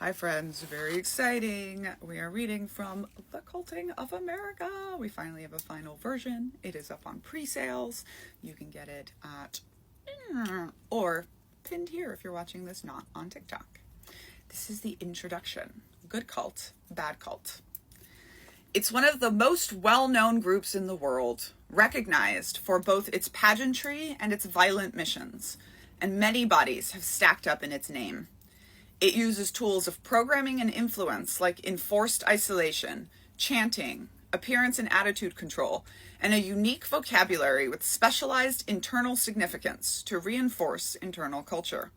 Hi friends, very exciting. We are reading from The Culting of America. We finally have a final version. It is up on pre-sales. You can get it at, or pinned here if you're watching this not on TikTok. This is the introduction. Good cult, bad cult. It's one of the most well-known groups in the world, recognized for both its pageantry and its violent missions, and many bodies have stacked up in its name. It uses tools of programming and influence like enforced isolation, chanting, appearance and attitude control, and a unique vocabulary with specialized internal significance to reinforce internal culture.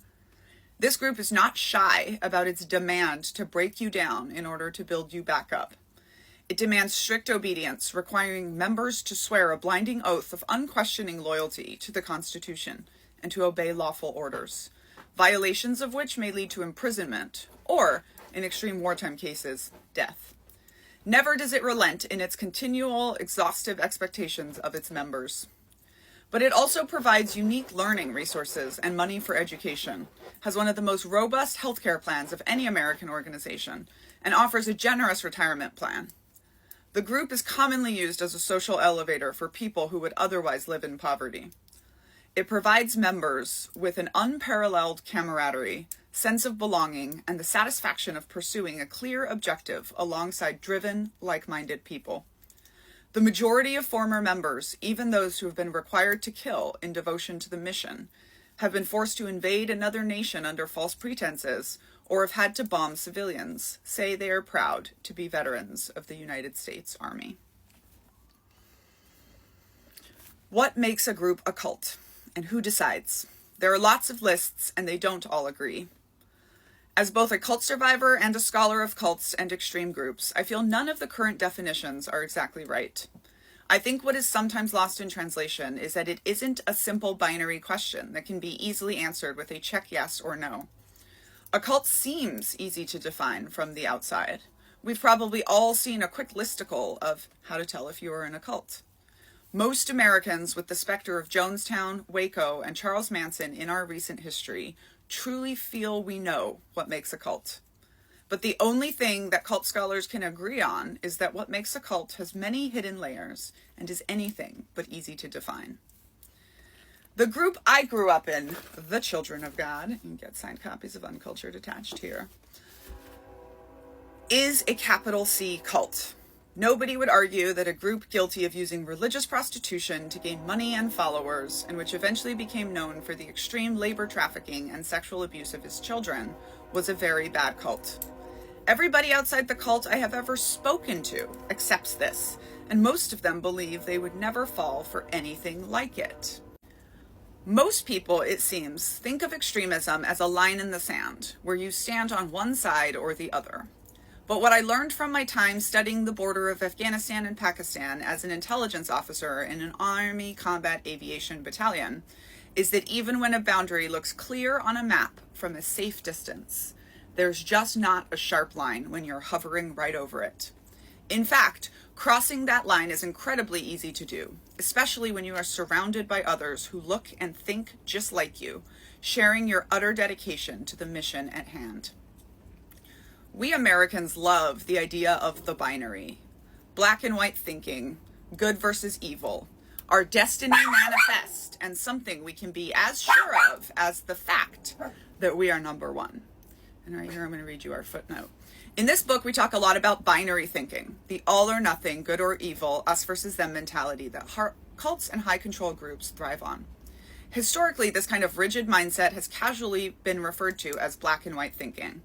This group is not shy about its demand to break you down in order to build you back up. It demands strict obedience, requiring members to swear a blinding oath of unquestioning loyalty to the Constitution and to obey lawful orders, violations of which may lead to imprisonment or, in extreme wartime cases, death. Never does it relent in its continual, exhaustive expectations of its members. But it also provides unique learning resources and money for education, has one of the most robust healthcare plans of any American organization, and offers a generous retirement plan. The group is commonly used as a social elevator for people who would otherwise live in poverty. It provides members with an unparalleled camaraderie, sense of belonging, and the satisfaction of pursuing a clear objective alongside driven, like-minded people. The majority of former members, even those who have been required to kill in devotion to the mission, have been forced to invade another nation under false pretenses or have had to bomb civilians, say they are proud to be veterans of the United States Army. What makes a group a cult? And who decides? There are lots of lists, and they don't all agree. As both a cult survivor and a scholar of cults and extreme groups, I feel none of the current definitions are exactly right. I think what is sometimes lost in translation is that it isn't a simple binary question that can be easily answered with a check yes or no. A cult seems easy to define from the outside. We've probably all seen a quick listicle of how to tell if you are in a cult. Most Americans with the specter of Jonestown, Waco, and Charles Manson in our recent history truly feel we know what makes a cult. But the only thing that cult scholars can agree on is that what makes a cult has many hidden layers and is anything but easy to define. The group I grew up in, the Children of God, you can get signed copies of Uncultured attached here, is a capital C cult. Nobody would argue that a group guilty of using religious prostitution to gain money and followers, and which eventually became known for the extreme labor trafficking and sexual abuse of his children, was a very bad cult. Everybody outside the cult I have ever spoken to accepts this, and most of them believe they would never fall for anything like it. Most people, it seems, think of extremism as a line in the sand, where you stand on one side or the other. But what I learned from my time studying the border of Afghanistan and Pakistan as an intelligence officer in an Army Combat Aviation Battalion is that even when a boundary looks clear on a map from a safe distance, there's just not a sharp line when you're hovering right over it. In fact, crossing that line is incredibly easy to do, especially when you are surrounded by others who look and think just like you, sharing your utter dedication to the mission at hand. We Americans love the idea of the binary, black and white thinking, good versus evil, our destiny manifest, and something we can be as sure of as the fact that we are number one. And right here I'm going to read you our footnote. In this book, we talk a lot about binary thinking, the all or nothing, good or evil, us versus them mentality that cults and high control groups thrive on. Historically, this kind of rigid mindset has casually been referred to as black and white thinking.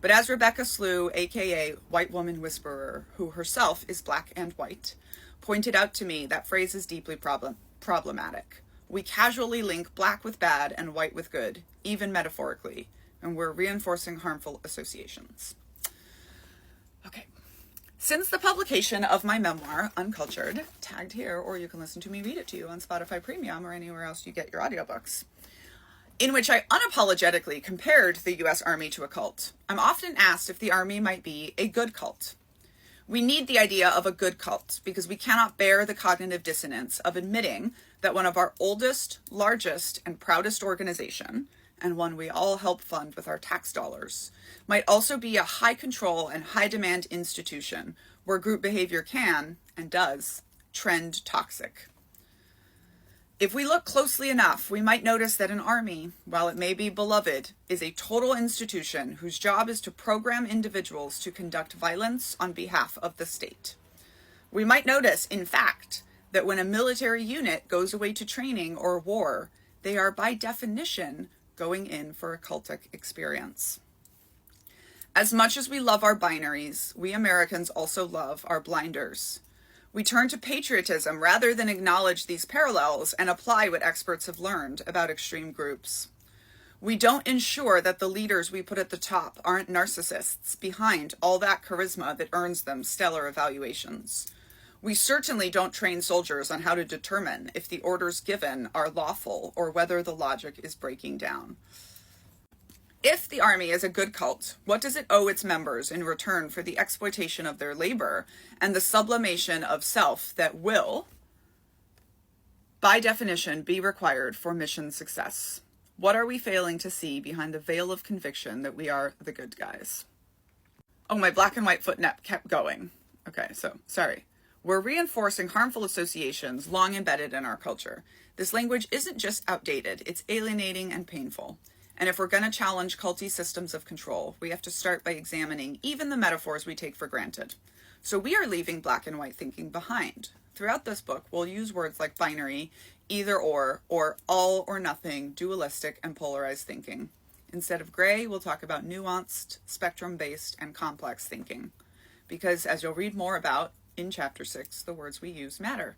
But as Rebecca Slew, aka White Woman Whisperer, who herself is black and white, pointed out to me, that phrase is deeply problematic. We casually link black with bad and white with good, even metaphorically, and we're reinforcing harmful associations. Okay. Since the publication of my memoir, Uncultured, tagged here, or you can listen to me read it to you on Spotify Premium or anywhere else you get your audiobooks, in which I unapologetically compared the U.S. Army to a cult, I'm often asked if the Army might be a good cult. We need the idea of a good cult because we cannot bear the cognitive dissonance of admitting that one of our oldest, largest, and proudest organization, and one we all help fund with our tax dollars, might also be a high control and high demand institution where group behavior can, and does, trend toxic. If we look closely enough, we might notice that an army, while it may be beloved, is a total institution whose job is to program individuals to conduct violence on behalf of the state. We might notice, in fact, that when a military unit goes away to training or war, they are by definition going in for a cultic experience. As much as we love our binaries, we Americans also love our blinders. We turn to patriotism rather than acknowledge these parallels and apply what experts have learned about extreme groups. We don't ensure that the leaders we put at the top aren't narcissists behind all that charisma that earns them stellar evaluations. We certainly don't train soldiers on how to determine if the orders given are lawful or whether the logic is breaking down. If the army is a good cult, what does it owe its members in return for the exploitation of their labor and the sublimation of self that will, by definition, be required for mission success? What are we failing to see behind the veil of conviction that we are the good guys? Oh, my black and white footnote kept going. Okay, so sorry. We're reinforcing harmful associations long embedded in our culture. This language isn't just outdated, it's alienating and painful. And if we're going to challenge culty systems of control, we have to start by examining even the metaphors we take for granted. So we are leaving black and white thinking behind. Throughout this book, we'll use words like binary, either or all or nothing, dualistic, and polarized thinking. Instead of gray, we'll talk about nuanced, spectrum-based, and complex thinking. Because as you'll read more about, in Chapter 6, the words we use matter,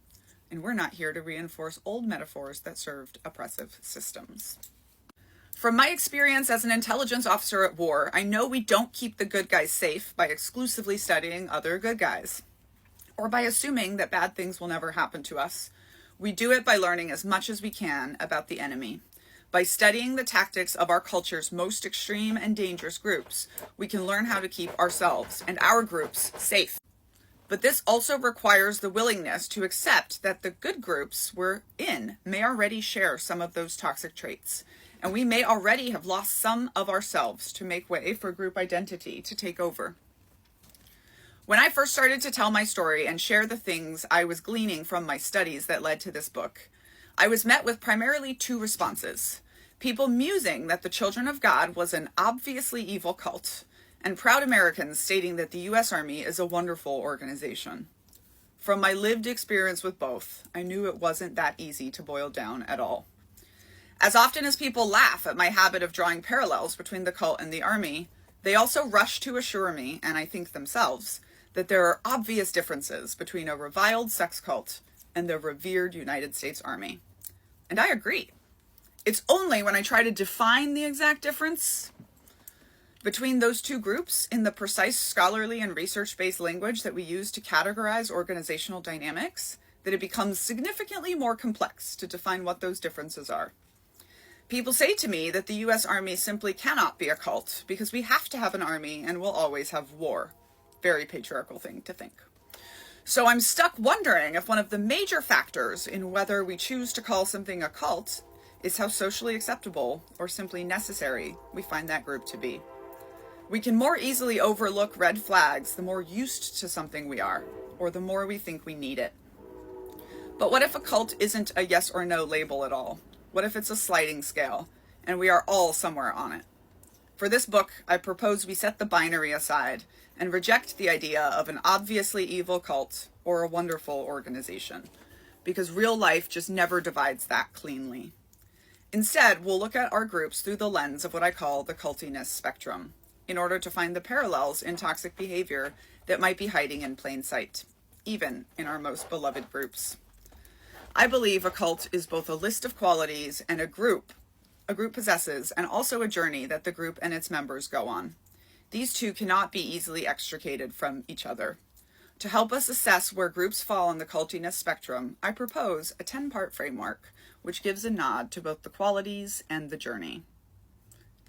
and we're not here to reinforce old metaphors that served oppressive systems. From my experience as an intelligence officer at war, I know we don't keep the good guys safe by exclusively studying other good guys, or by assuming that bad things will never happen to us. We do it by learning as much as we can about the enemy. By studying the tactics of our culture's most extreme and dangerous groups, we can learn how to keep ourselves and our groups safe. But this also requires the willingness to accept that the good groups we're in may already share some of those toxic traits, and we may already have lost some of ourselves to make way for group identity to take over. When I first started to tell my story and share the things I was gleaning from my studies that led to this book, I was met with primarily two responses. People musing that the Children of God was an obviously evil cult, and proud Americans stating that the U.S. Army is a wonderful organization. From my lived experience with both, I knew it wasn't that easy to boil down at all. As often as people laugh at my habit of drawing parallels between the cult and the Army, they also rush to assure me, and I think themselves, that there are obvious differences between a reviled sex cult and the revered United States Army. And I agree. It's only when I try to define the exact difference between those two groups in the precise scholarly and research-based language that we use to categorize organizational dynamics that it becomes significantly more complex to define what those differences are. People say to me that the U.S. Army simply cannot be a cult because we have to have an army and will always have war. Very patriarchal thing to think. So I'm stuck wondering if one of the major factors in whether we choose to call something a cult is how socially acceptable or simply necessary we find that group to be. We can more easily overlook red flags the more used to something we are, or the more we think we need it. But what if a cult isn't a yes or no label at all? What if it's a sliding scale, and we are all somewhere on it? For this book, I propose we set the binary aside and reject the idea of an obviously evil cult or a wonderful organization, because real life just never divides that cleanly. Instead, we'll look at our groups through the lens of what I call the cultiness spectrum, in order to find the parallels in toxic behavior that might be hiding in plain sight, even in our most beloved groups. I believe a cult is both a list of qualities and a group possesses, and also a journey that the group and its members go on. These two cannot be easily extricated from each other. To help us assess where groups fall on the cultiness spectrum, I propose a 10-part framework, which gives a nod to both the qualities and the journey.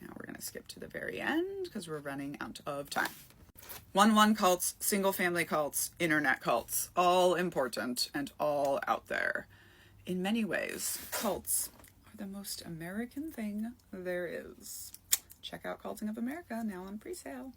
Now we're going to skip to the very end because we're running out of time. 1-1 cults, single-family cults, internet cults, all important and all out there. In many ways, cults are the most American thing there is. Check out Culting of America now on presale.